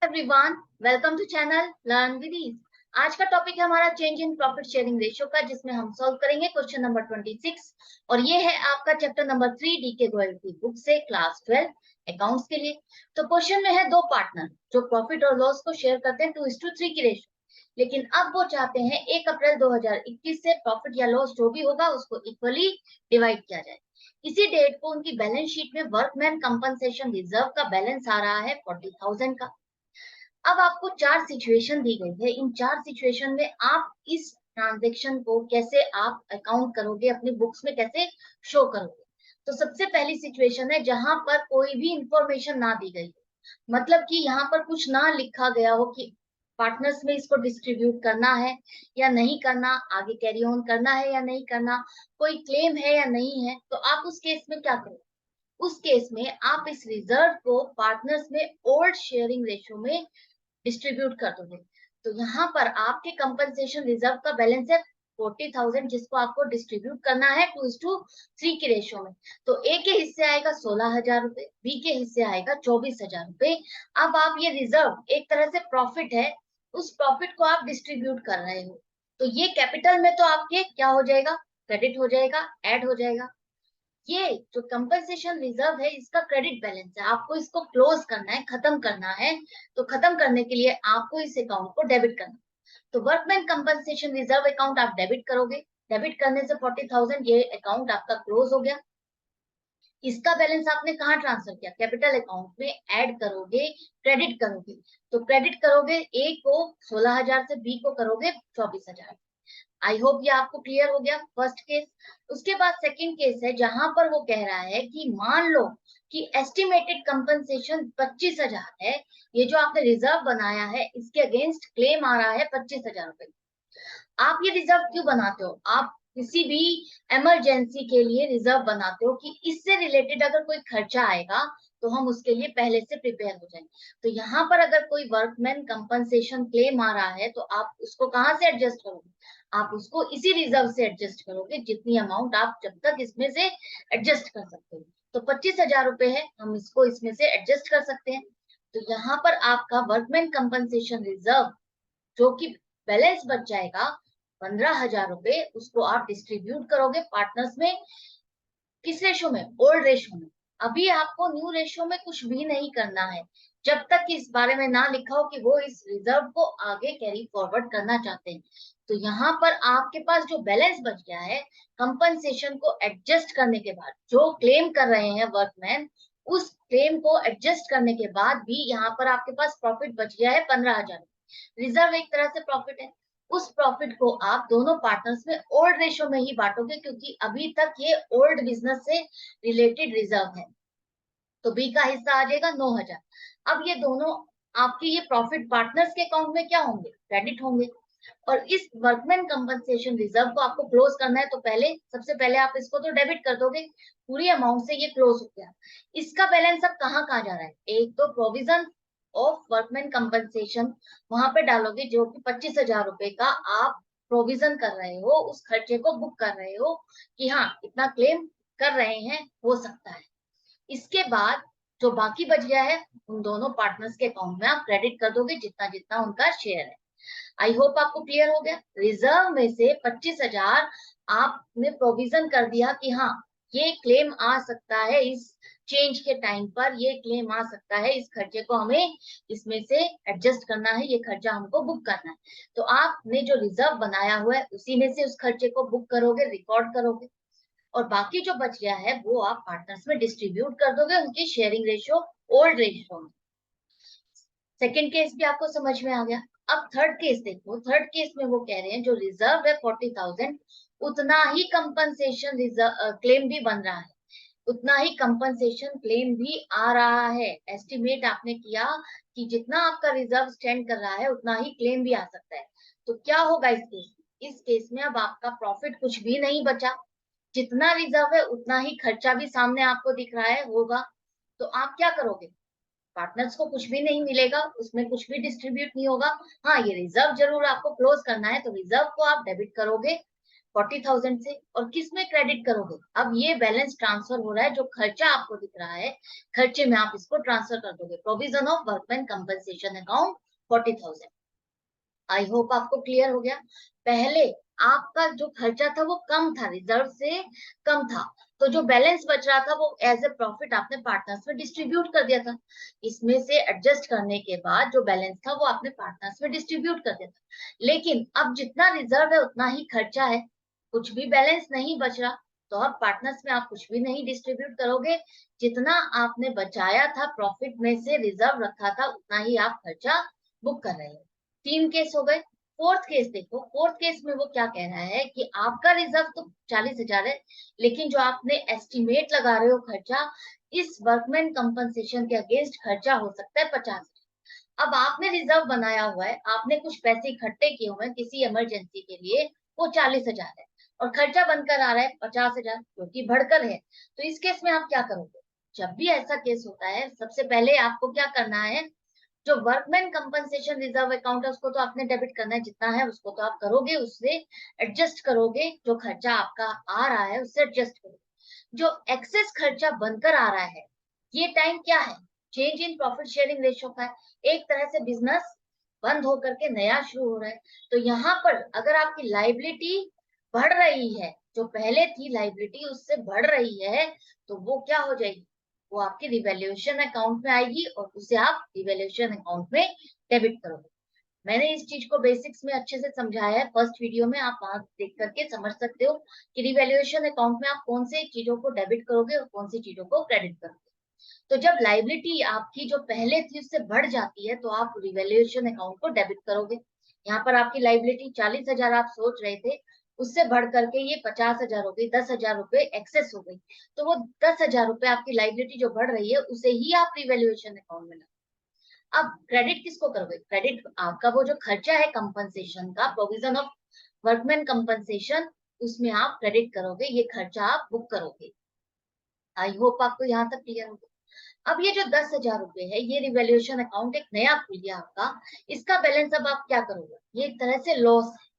Everyone, welcome to channel learn with ease. आज का topic है हमारा change in profit sharing ratio का, जिसमें हम सॉल्व करेंगे क्वेश्चन नंबर 26 और ये है आपका चैप्टर नंबर 3 डीके गोयल की बुक से, क्लास 12 अकाउंट्स के लिए। तो क्वेश्चन में है दो पार्टनर जो प्रॉफिट और लॉस को शेयर करते हैं 2:3 की रेशियो, लेकिन अब वो चाहते हैं 1 अप्रैल 2021 से प्रॉफिट या लॉस जो भी होगा उसको इक्वली डिवाइड किया जाए। इसी डेट को उनकी बैलेंस शीट में वर्कमैन कंपनसेशन रिजर्व का बैलेंस आ रहा है 40,000 का। अब आपको चार सिचुएशन दी गई है। इन चार सिचुएशन में आप इस ट्रांजेक्शन को कैसे आप अकाउंट करोगे, अपनी बुक्स में कैसे शो करोगे। तो सबसे पहली सिचुएशन है जहां पर कोई भी इंफॉर्मेशन ना दी गई, मतलब कि यहाँ पर कुछ ना लिखा गया हो कि पार्टनर्स में इसको डिस्ट्रीब्यूट करना है या नहीं करना, आगे कैरी ऑन करना है या नहीं करना, कोई क्लेम है या नहीं है। तो आप उस केस में क्या करोगे? उस केस में आप इस रिजर्व को पार्टनर्स में ओल्ड शेयरिंग रेशियो में डिस्ट्रीब्यूट कर दोगे। तो यहाँ पर आपके कंपनसेशन रिजर्व का बैलेंस है 40,000, जिसको आपको डिस्ट्रीब्यूट करना है 2:3 की रेशियो में। तो ए के हिस्से आएगा 16,000 रुपए, बी के हिस्से आएगा 24,000 रुपए। अब आप ये रिजर्व एक तरह से प्रॉफिट है, उस प्रॉफिट को आप डिस्ट्रीब्यूट कर रहे हो। तो ये कैपिटल में तो आपके क्या हो जाएगा? क्रेडिट हो जाएगा, ऐड हो जाएगा। ये जो कंपनसेशन रिजर्व है इसका क्रेडिट बैलेंस है, आपको इसको क्लोज करना है, खत्म करना है। तो खत्म करने के लिए आपको इस अकाउंट को डेबिट करना। तो वर्कमैन कंपनसेशन रिजर्व अकाउंट आप डेबिट करोगे। डेबिट करने से 40,000 ये अकाउंट आपका क्लोज हो गया। इसका बैलेंस आपने कहाँ ट्रांसफर किया? कैपिटल अकाउंट में ऐड करोगे, क्रेडिट करोगे। तो क्रेडिट करोगे ए को 16,000 से, बी को करोगे 24,000। आई होप ये आपको क्लियर हो गया फर्स्ट केस। उसके बाद सेकंड केस है जहां पर वो कह रहा है कि मान लो कि एस्टिमेटेड कंपनसेशन 25,000 है। ये जो आपने रिजर्व बनाया है इसके अगेंस्ट क्लेम आ रहा है 25,000 रुपए। आप ये रिजर्व क्यों बनाते हो? आप किसी भी इमरजेंसी के लिए रिजर्व बनाते हो कि इससे रिलेटेड अगर कोई खर्चा आएगा तो हम उसके लिए पहले से प्रिपेयर हो जाएं। तो यहाँ पर अगर कोई वर्कमैन कंपनसेशन क्लेम आ रहा है तो आप उसको कहाँ से एडजस्ट करोगे? आप उसको इसी रिजर्व से एडजस्ट करोगे, जितनी अमाउंट आप जब तक इसमें से एडजस्ट कर सकते हो। तो 25,000 रुपए है, हम इसको इसमें से एडजस्ट कर सकते हैं। तो यहाँ पर आपका वर्कमैन कंपनसेशन रिजर्व जो कि बैलेंस बच जाएगा 15,000 रुपए, उसको आप डिस्ट्रीब्यूट करोगे पार्टनर्स में। किस रेशो में? ओल्ड रेशो में। अभी आपको न्यू रेशो में कुछ भी नहीं करना है, जब तक इस बारे में ना लिखा हो कि वो इस रिजर्व को आगे कैरी फॉरवर्ड करना चाहते हैं। तो यहाँ पर आपके पास जो बैलेंस बच गया है कंपनसेशन को एडजस्ट करने के बाद, जो क्लेम कर रहे हैं वर्कमैन, उस क्लेम को एडजस्ट करने के बाद भी यहाँ पर आपके पास प्रॉफिट बच गया है 15,000। रिजर्व एक तरह से प्रॉफिट है। उस प्रॉफिट को आप दोनों पार्टनर्स में ओल्ड रेशो में ही बांटोगे, क्योंकि अभी तक ये ओल्ड बिजनेस से रिलेटेड रिजर्व है। तो बी का हिस्सा आ जाएगा 9,000। अब ये दोनों आपके ये प्रॉफिट पार्टनर्स के अकाउंट में क्या होंगे? क्रेडिट होंगे। और इस वर्कमैन कंपनसेशन रिजर्व को आपको क्लोज करना है, तो पहले सबसे पहले आप इसको तो डेबिट कर दोगे, पूरी अमाउंट से ये क्लोज हो गया। इसका बैलेंस अब कहाँ कहाँ जा रहा है? एक तो प्रोविजन ऑफ वर्कमैन कंपनसेशन वहां पे डालोगे, जो कि 25,000 रुपए का आप प्रोविजन कर रहे हो, उस खर्चे को बुक कर रहे हो कि हाँ इतना क्लेम कर रहे हैं, हो सकता है। इसके बाद जो बाकी बच गया है उन दोनों पार्टनर्स के अकाउंट में आप क्रेडिट कर दोगे, जितना जितना उनका शेयर है। आई होप आपको क्लियर हो गया। रिजर्व में से 25,000 आपने प्रोविजन कर दिया कि हाँ ये क्लेम आ सकता है, इस चेंज के टाइम पर ये क्लेम आ सकता है, इस खर्चे को हमें इसमें से एडजस्ट करना है, ये खर्चा हमको बुक करना है। तो आपने जो रिजर्व बनाया हुआ है उसी में से उस खर्चे को बुक करोगे, रिकॉर्ड करोगे, और बाकी जो बच गया है वो आप पार्टनर्स में डिस्ट्रीब्यूट कर दोगे उनकी शेयरिंग रेशियो ओल्ड रेशियो में। सेकेंड केस भी आपको समझ में आ गया। अब थर्ड केस देखो। थर्ड केस में वो कह रहे हैं जो रिजर्व है 40,000, उतना ही कंपनसेशन रिजर्व क्लेम भी बन रहा है, उतना ही कंपनसेशन क्लेम भी आ रहा है। एस्टिमेट आपने किया कि जितना आपका रिजर्व स्टैंड कर रहा है उतना ही क्लेम भी आ सकता है। तो क्या होगा इस केस में? इस केस में अब आपका प्रॉफिट कुछ भी नहीं बचा, जितना रिजर्व है उतना ही खर्चा भी सामने आपको दिख रहा है होगा। तो आप क्या करोगे? पार्टनर्स को कुछ भी नहीं मिलेगा, उसमें कुछ भी डिस्ट्रीब्यूट नहीं होगा। हाँ ये रिजर्व जरूर आपको क्लोज करना है, तो रिजर्व को आप डेबिट करोगे, 40,000 से, और किस में क्रेडिट करोगे? अब ये बैलेंस ट्रांसफर हो रहा है, जो खर्चा आपको दिख रहा है खर्चे में आप इसको ट्रांसफर कर दोगे। Provision of workman compensation account 40,000। I hope आपको क्लियर हो गया। पहले आपका जो खर्चा था वो कम था, रिजर्व से कम था, तो जो बैलेंस बच रहा था वो एज ए प्रॉफिट आपने पार्टनर्स में डिस्ट्रीब्यूट कर दिया था। इसमें से एडजस्ट करने के बाद जो बैलेंस था वो आपने पार्टनर्स में डिस्ट्रीब्यूट कर दिया था। लेकिन अब जितना रिजर्व है उतना ही खर्चा है, कुछ भी बैलेंस नहीं बच रहा, तो अब पार्टनर्स में आप कुछ भी नहीं डिस्ट्रीब्यूट करोगे। जितना आपने बचाया था प्रॉफिट में से, रिजर्व रखा था, उतना ही आप खर्चा बुक कर रहे हो। 3 केस हो गए। फोर्थ केस देखो, फोर्थ केस में वो क्या कह रहा है कि आपका रिजर्व तो 40,000 है, लेकिन जो आपने एस्टिमेट लगा रहे हो खर्चा, इस वर्कमैन कंपनसेशन के अगेंस्ट खर्चा हो सकता है 50,000। अब आपने रिजर्व बनाया हुआ है, आपने कुछ पैसे इकट्ठे किए हुए हैं किसी इमरजेंसी के लिए, वो 40,000 है, और खर्चा बनकर आ रहा है 50,000, जो कि बढ़कर है। तो इस केस में आप क्या करोगे? जब भी ऐसा केस होता है, सबसे पहले आपको क्या करना है, जो वर्कमैन कंपनसेशन रिजर्व अकाउंट है उसको तो आपने डेबिट करना है, जितना है उसको तो आप करोगे, उससे एडजस्ट करोगे, जो खर्चा आपका आ रहा है उससे एडजस्ट करोगे। जो एक्सेस खर्चा बनकर आ रहा है, ये टाइम क्या है, change in profit sharing ratio का है। एक तरह से बिजनेस बंद होकर के नया शुरू हो रहा है, तो यहाँ पर अगर आपकी लाइबिलिटी बढ़ रही है, जो पहले थी लाइबिलिटी उससे बढ़ रही है, तो वो क्या हो जाएगी, वो आपके रिवैल्यूएशन अकाउंट में आएगी, और उसे आप रिवैल्यूएशन अकाउंट में डेबिट करोगे। मैंने इस चीज को बेसिक्स में अच्छे से समझाया है फर्स्ट वीडियो में, आप वहां देख करके समझ सकते हो कि रिवैल्यूएशन अकाउंट में आप कौन सी चीजों को डेबिट करोगे और कौन सी चीजों को क्रेडिट करोगे। तो जब लाइबिलिटी आपकी जो पहले थी उससे बढ़ जाती है, तो आप रिवैल्यूएशन अकाउंट को डेबिट करोगे। यहाँ पर आपकी लाइबिलिटी 40,000 आप सोच रहे थे, उससे बढ़ करके ये 50,000 हो गई, 10,000 रुपए एक्सेस हो गई, तो वो 10,000 रुपए आपकी लाइबिलिटी जो बढ़ रही है उसे ही आप रिवैल्यूएशन अकाउंट में लगाओ। अब क्रेडिट किसको करोगे? क्रेडिट आपका वो जो खर्चा है कंपनसेशन का, प्रोविजन ऑफ वर्कमैन कंपनसेशन, उसमें आप क्रेडिट करोगे, ये खर्चा आप बुक करोगे। आई होप आपको यहाँ तक क्लियर हो गया। अब ये जो 10,000 रुपए है, ये रिवैल्यूएशन अकाउंट एक नया खुल गया आपका, इसका बैलेंस अब आप क्या करोगे? ये एक तरह से लॉस है।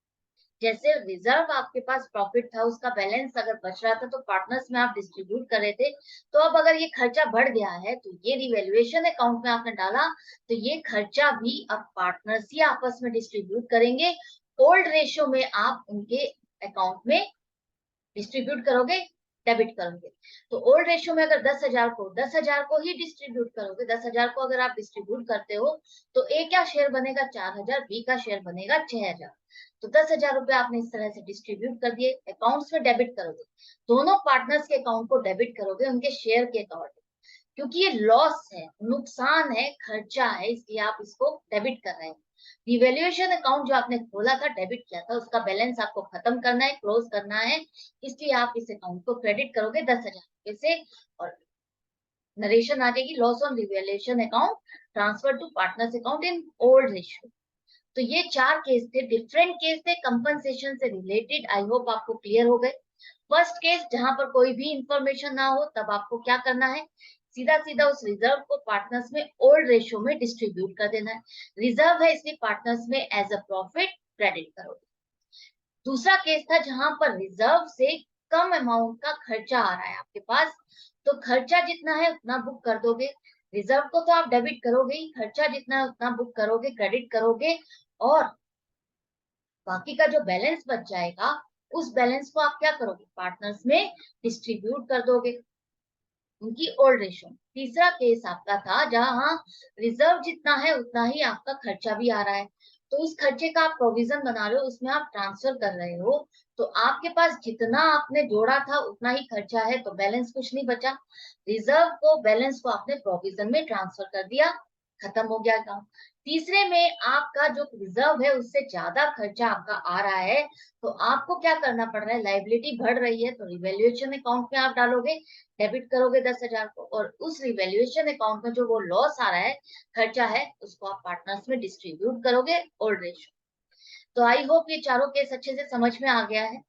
जैसे रिजर्व आपके पास प्रॉफिट था, उसका बैलेंस अगर बच रहा था तो पार्टनर्स में आप डिस्ट्रीब्यूट कर रहे थे, तो अब अगर ये खर्चा बढ़ गया है तो ये रिवैल्यूएशन अकाउंट में आपने डाला, तो ये खर्चा भी अब पार्टनर्स ही आपस में डिस्ट्रीब्यूट करेंगे। ओल्ड रेशियो में आप उनके अकाउंट में डिस्ट्रीब्यूट करोगे, डेबिट करोगे। तो ओल्ड रेशियो में अगर 10,000 को ही डिस्ट्रीब्यूट करोगे, 10,000 को अगर आप डिस्ट्रीब्यूट करते हो, तो ए का शेयर बनेगा 4,000, बी का शेयर बनेगा 6,000। तो 10,000 रुपए आपने इस तरह से डिस्ट्रीब्यूट कर दिए, अकाउंट्स में डेबिट करोगे, दोनों पार्टनर्स के अकाउंट को डेबिट करोगे उनके शेयर के अकॉर्डिंग, क्योंकि ये लॉस है, नुकसान है, खर्चा है, इसलिए आप इसको डेबिट कर रहे हैं। रिवैल्यूएशन अकाउंट जो आपने खोला था, डेबिट किया था, उसका बैलेंस आपको खत्म करना है, क्लोज करना है, इसलिए आप इस अकाउंट को क्रेडिट करोगे 10,000 रुपए से, और नरेशन आ जाएगी, loss on revaluation account transfer to partners account in old ratio. तो ये 4 केस थे, डिफरेंट केस थे कंपनसेशन से रिलेटेड। आई होप आपको क्लियर हो गए। फर्स्ट केस, जहां पर कोई भी इंफॉर्मेशन ना हो, तब आपको क्या करना है, सीधा सीधा उस रिजर्व को पार्टनर्स में ओल्ड रेशियो में डिस्ट्रीब्यूट कर देना है। रिजर्व है इसलिए पार्टनर्स में एज अ प्रॉफिट क्रेडिट करोगे। दूसरा केस था जहां पर रिजर्व से कम अमाउंट का खर्चा आ रहा है आपके पास, तो खर्चा जितना है उतना बुक कर दोगे। रिजर्व को तो आप डेबिट करोगे ही, खर्चा जितना है उतना बुक करोगे, क्रेडिट करोगे, और बाकी का जो बैलेंस बच जाएगा उस बैलेंस को आप क्या करोगे, पार्टनर्स में डिस्ट्रीब्यूट कर दोगे उनकी ओल्ड रेशियो। तीसरा केस आपका था जहां रिजर्व जितना है उतना ही आपका खर्चा भी आ रहा है, तो उस खर्चे का आप प्रोविजन बना रहे हो, उसमें आप ट्रांसफर कर रहे हो, तो आपके पास जितना आपने जोड़ा था उतना ही खर्चा है, तो बैलेंस कुछ नहीं बचा। रिजर्व को, बैलेंस को आपने प्रोविजन में ट्रांसफर कर दिया, खत्म हो गया काम। तीसरे में आपका जो रिजर्व है उससे ज्यादा खर्चा आपका आ रहा है, तो आपको क्या करना पड़ रहा है, लाइबिलिटी बढ़ रही है, तो रिवैल्यूएशन अकाउंट में आप डालोगे, डेबिट करोगे 10,000 को, और उस रिवैल्यूएशन अकाउंट में जो वो लॉस आ रहा है, खर्चा है, उसको आप पार्टनर्स में डिस्ट्रीब्यूट करोगे ओल्ड रेशियो। तो आई होप ये चारों केस अच्छे से समझ में आ गया है।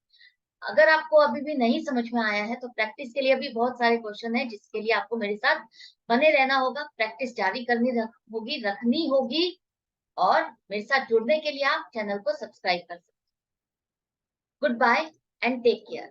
अगर आपको अभी भी नहीं समझ में आया है तो प्रैक्टिस के लिए अभी बहुत सारे क्वेश्चन है, जिसके लिए आपको मेरे साथ बने रहना होगा, प्रैक्टिस जारी करनी होगी, रखनी होगी, और मेरे साथ जुड़ने के लिए आप चैनल को सब्सक्राइब कर सकते। Good bye. and take care.